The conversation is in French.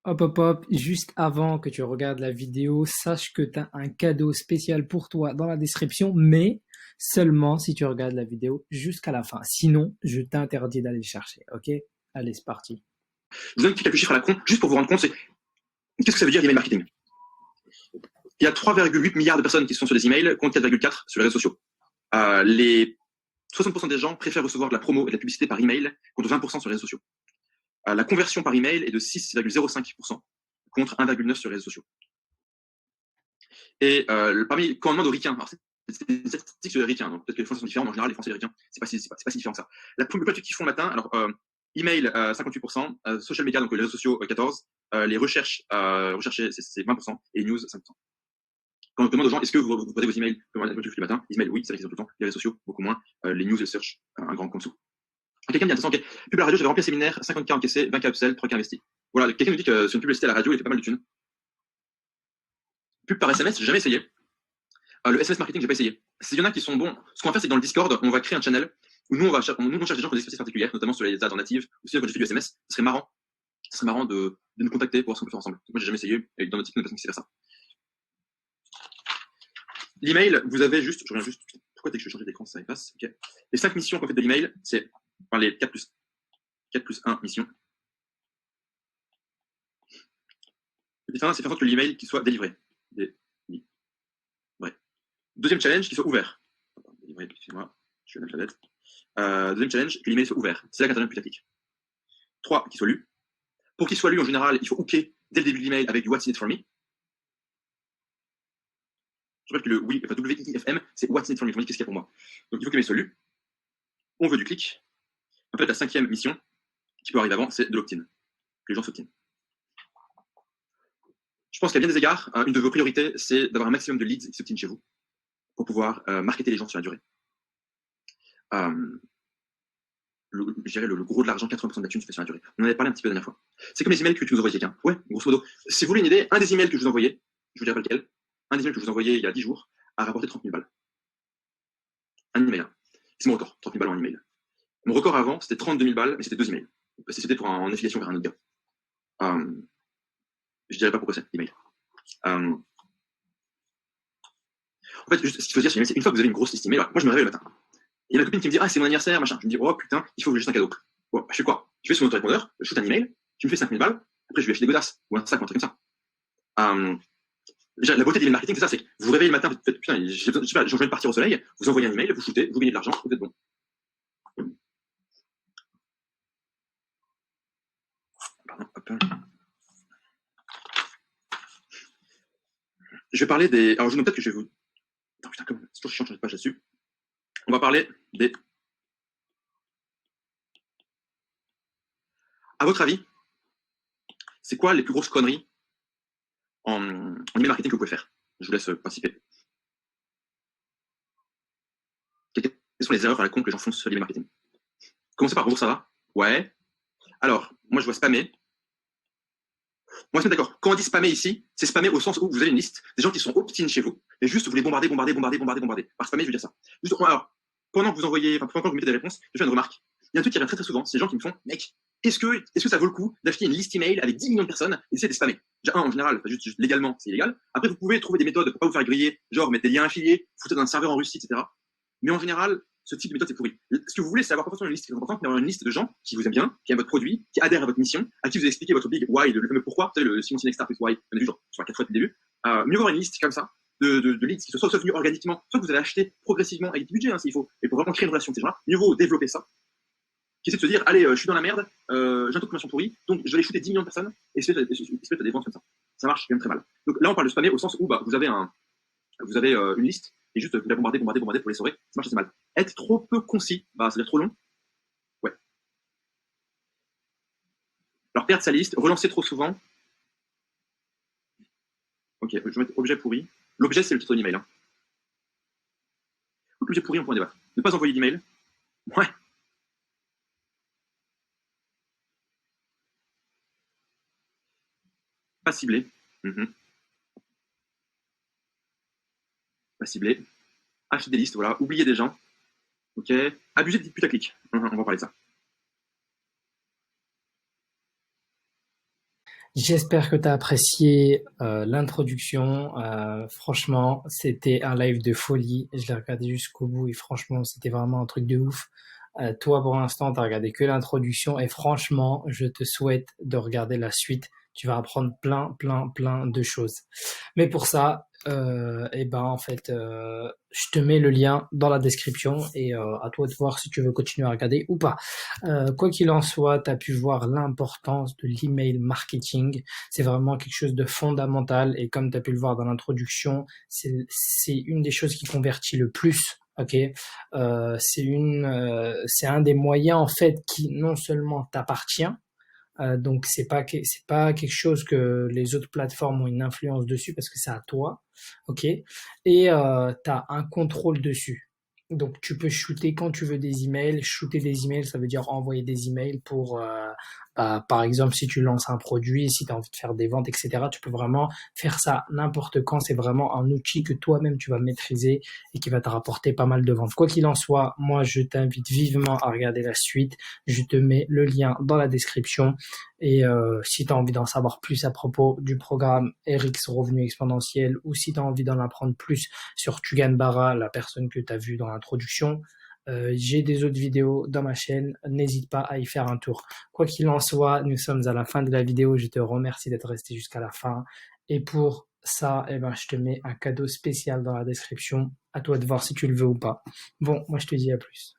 Hop, hop, hop, juste avant que tu regardes la vidéo, sache que tu as un cadeau spécial pour toi dans la description, mais seulement si tu regardes la vidéo jusqu'à la fin. Sinon, je t'interdis d'aller le chercher, ok? Allez, c'est parti. Je vous donne quelques chiffres à la con, juste pour vous rendre compte, c'est qu'est-ce que ça veut dire l'email marketing. Il y a 3,8 milliards de personnes qui sont sur des emails, contre 4,4 sur les réseaux sociaux. Les 60% des gens préfèrent recevoir de la promo et de la publicité par email, contre 20% sur les réseaux sociaux. La conversion par email est de 6,05% contre 1,9% sur les réseaux sociaux. Et parmi, quand on demande aux ricains, alors c'est une statistique sur les ricains, donc peut-être que les Français sont différents, mais en général, les Français et les ricains, c'est pas si différent que ça. La première chose qu'ils font le matin, alors email 58%, social media, donc les réseaux sociaux 14%, les recherches, c'est 20%, et news 5%. Quand on demande aux gens, est-ce que vous posez vos emails comme le matin, les emails, oui, c'est vrai qu'ils ont tout le temps, les réseaux sociaux, beaucoup moins, les news et le search, un grand compte dessous. Quelqu'un me dit, attention, ok, pub à la radio, j'avais rempli un séminaire, 50K encaissés, 20K upsell, 3K investis. Voilà, quelqu'un nous dit que sur une publicité à la radio, il fait pas mal de thunes. Pub par SMS, j'ai jamais essayé. Le SMS marketing, j'ai pas essayé. S'il y en a qui sont bons, ce qu'on va faire, c'est que dans le Discord, on va créer un channel où nous, on cherche des gens qui ont des expertises particulières, notamment sur les ads natives, ou si quand j'ai fait du SMS, ce serait marrant de nous contacter pour voir ce qu'on peut faire ensemble. Moi, j'ai jamais essayé, et dans notre équipe, il y a personne qui sait faire ça. L'email, vous avez juste, je reviens juste, pourquoi dès que je vais changer d'écran, ça efface, ok. Les 5 missions qu'on fait de l'email, c'est, enfin, les 4 plus 1 missions. Le différent, c'est faire en sorte que l'email qui soit délivré. Ouais. Deuxième challenge, qu'il soit ouvert. Délivré, excusez-moi, je suis à la tablette. Deuxième challenge, que l'email soit ouvert. C'est là qu'intervient le plus tactique. 3, qu'il soit lu. Pour qu'il soit lu, en général, il faut hooker dès le début de l'email avec du What's in it for me. Je rappelle que le WIFM, c'est What's in it for me. Qu'est-ce qu'il y a pour moi? Donc il faut que l'email soit lu. On veut du clic. En fait, la 5e mission, qui peut arriver avant, c'est de l'opt-in. Que les gens s'opt-in. Je pense qu'à bien des égards, une de vos priorités, c'est d'avoir un maximum de leads qui s'opt-in chez vous pour pouvoir marketer les gens sur la durée. Je dirais le gros de l'argent, 80% de la thune se fait sur la durée. On en avait parlé un petit peu la dernière fois. C'est comme les emails que tu nous envoies quelqu'un. Ouais, grosso modo. Si vous voulez une idée, un des emails que je vous envoyais, je vous dirai pas lequel, un des emails que je vous envoyais il y a 10 jours, a rapporté 30 000 balles. Un email. C'est mon record, 30 000 balles en email. Mon record avant, c'était 32 000 balles, mais c'était 2 emails. C'était pour en affiliation vers un autre gars. Je dirais pas pourquoi c'est, l'email. En fait, juste, ce qu'il faut dire, c'est une fois que vous avez une grosse liste email, moi je me réveille le matin. Il y a ma copine qui me dit, ah, c'est mon anniversaire, machin. Je me dis, oh putain, il faut juste un cadeau. Bon, je fais quoi? Je vais sur mon autorépondeur, je shoot un email, tu me fais 5 000 balles, après je vais acheter des godasses, ou un sac, ou un truc comme ça. La beauté de l'email marketing, c'est ça, c'est que vous vous réveillez le matin, vous faites, putain, j'ai envie de partir au soleil, vous envoyez un email, vous shootez, vous gagnez de l'argent, vous êtes bon. Pardon, hop. Je vais parler des. Alors, je note peut-être que je vais vous. Attends, putain, comme c'est toujours chiant de changer de page là-dessus. On va parler des. À votre avis, c'est quoi les plus grosses conneries en email marketing que vous pouvez faire? Je vous laisse participer. Quelles sont les erreurs à la con que les gens font sur l'email marketing? Commencez par bonjour, ça va? Ouais. Alors, moi, je vois spammer. Moi, je suis d'accord. Quand on dit spammer ici, c'est spammer au sens où vous avez une liste des gens qui sont opt-in chez vous et juste vous les bombarder. Par spammer, je veux dire ça. Juste, alors, pendant que vous envoyez, pendant que vous mettez des réponses, je fais une remarque. Il y a un truc qui revient très très souvent, c'est les gens qui me font, mec, est-ce que ça vaut le coup d'acheter une liste email avec 10 millions de personnes et d'essayer de spammer? Déjà, en général, juste légalement, c'est illégal. Après, vous pouvez trouver des méthodes pour pas vous faire griller, genre mettre des liens affiliés, foutre d'un serveur en Russie, etc. Mais en général, ce type de méthode, c'est pourri. Ce que vous voulez, c'est avoir pas forcément une liste qui est importante, mais avoir une liste de gens qui vous aiment bien, qui aiment votre produit, qui adhèrent à votre mission, à qui vous expliquez votre big why, le fameux pourquoi, vous savez, le Simon Sinek Star plus why, on a vu genre, sur 4 fois depuis le début. Mieux avoir une liste comme ça, de leads qui sont soit venus organiquement, soit que vous allez acheter progressivement avec du budget, s'il faut, et pour vraiment créer une relation avec ces gens-là. Mieux vaut développer ça, qui essaie de se dire, allez, je suis dans la merde, j'ai un taux de conversion pourri, donc je vais aller shooter 10 millions de personnes, et essayer de des ventes comme ça. Ça marche quand même très mal. Donc là, on parle de spammer au sens où, vous avez une liste, et juste vous la bombarder pour les sauver, ça marche assez mal. Être trop peu concis, ça veut dire trop long. Ouais. Alors perdre sa liste, relancer trop souvent. Ok, je vais mettre objet pourri. L'objet, c'est le titre de l'email. L'objet pourri, on peut en débattre. Ne pas envoyer d'email. Ouais. Pas ciblé. Pas ciblé. Acheter des listes, voilà. Oublier des gens. Ok. Abuser de putaclic. On va parler de ça. J'espère que tu as apprécié l'introduction. Franchement, c'était un live de folie. Je l'ai regardé jusqu'au bout et franchement, c'était vraiment un truc de ouf. Toi, pour l'instant, tu as regardé que l'introduction et franchement, je te souhaite de regarder la suite. Tu vas apprendre plein, plein, plein de choses. Mais pour ça, eh ben, en fait, je te mets le lien dans la description et à toi de voir si tu veux continuer à regarder ou pas. Quoi qu'il en soit, tu as pu voir l'importance de l'email marketing. C'est vraiment quelque chose de fondamental et comme tu as pu le voir dans l'introduction, c'est une des choses qui convertit le plus. Ok, c'est un des moyens en fait qui non seulement t'appartient, donc c'est pas quelque chose que les autres plateformes ont une influence dessus parce que c'est à toi, ok. Et tu as un contrôle dessus. Donc tu peux shooter quand tu veux des emails. Shooter des emails, ça veut dire envoyer des emails pour, bah, par exemple, si tu lances un produit, si tu as envie de faire des ventes, etc. Tu peux vraiment faire ça n'importe quand. C'est vraiment un outil que toi-même tu vas maîtriser et qui va te rapporter pas mal de ventes. Quoi qu'il en soit, moi je t'invite vivement à regarder la suite. Je te mets le lien dans la description. Et si tu as envie d'en savoir plus à propos du programme RX Revenu Exponentiel ou si tu as envie d'en apprendre plus sur Tugan Barra, la personne que tu as vue dans l'introduction, j'ai des autres vidéos dans ma chaîne. N'hésite pas à y faire un tour. Quoi qu'il en soit, nous sommes à la fin de la vidéo. Je te remercie d'être resté jusqu'à la fin. Et pour ça, eh ben, je te mets un cadeau spécial dans la description. À toi de voir si tu le veux ou pas. Bon, moi je te dis à plus.